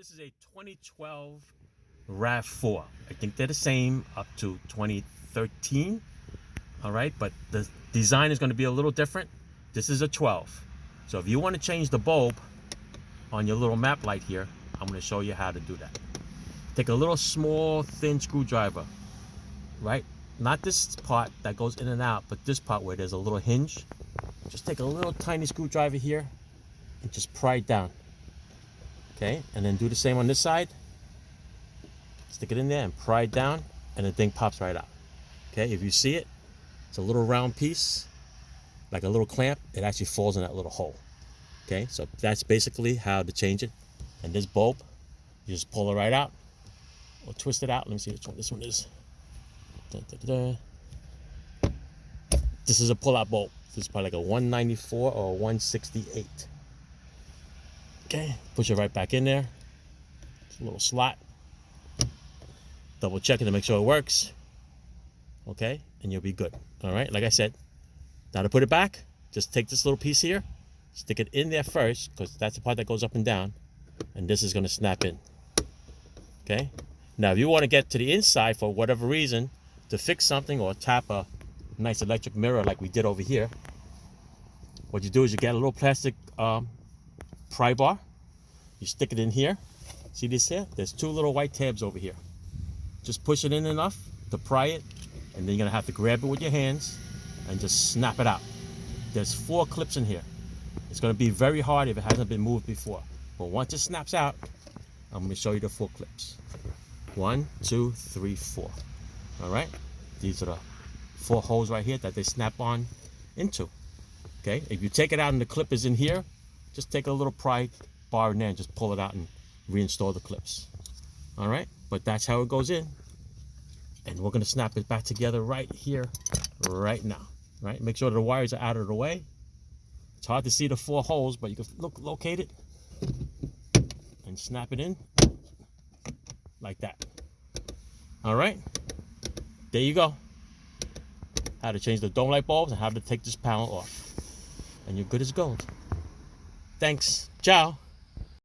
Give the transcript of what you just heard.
This is a 2012 Rav4. I think they're the same up to 2013. All right, but the design is going to be a little different. This is a 12. So if you want to change the bulb on your little map light here, I'm going to show you how to do that. Take a little small thin screwdriver, right? Not this part that goes in and out, but this part where there's a little hinge. Just take a little tiny screwdriver here and just pry it down. Okay, and then do the same on this side. Stick it in there and pry it down, and the thing pops right out. Okay, if you see it, it's a little round piece, like a little clamp. It actually falls in that little hole. Okay, so that's basically how to change it. And this bulb, you just pull it right out, or twist it out. Let me see which one this one is. This is a pull-out bulb. This is probably like a 194 or a 168. Okay, push it right back in there. It's a little slot. Double check it to make sure it works. Okay, and you'll be good. All right, like I said, now to put it back, just take this little piece here, stick it in there first, because that's the part that goes up and down, and this is going to snap in. Okay, now if you want to get to the inside for whatever reason to fix something or tap a nice electric mirror like we did over here, what you do is you get a little plastic pry bar, you stick it in here. See this here? There's two little white tabs over here. Just push it in enough to pry it, and then you're gonna have to grab it with your hands and just snap it out. There's 4 clips in here. It's gonna be very hard if it hasn't been moved before. But once it snaps out, I'm gonna show you the 4 clips. 1, 2, 3, 4. All right? These are the 4 holes right here that they snap on into. Okay? If you take it out and the clip is in here, just take a little pry bar in there and just pull it out and reinstall the clips. All right? But that's how it goes in. And we're going to snap it back together right here, right now. Right? Make sure the wires are out of the way. It's hard to see the 4 holes, but you can locate it and snap it in like that. All right? There you go. How to change the dome light bulbs and how to take this panel off. And you're good as gold. Thanks. Ciao.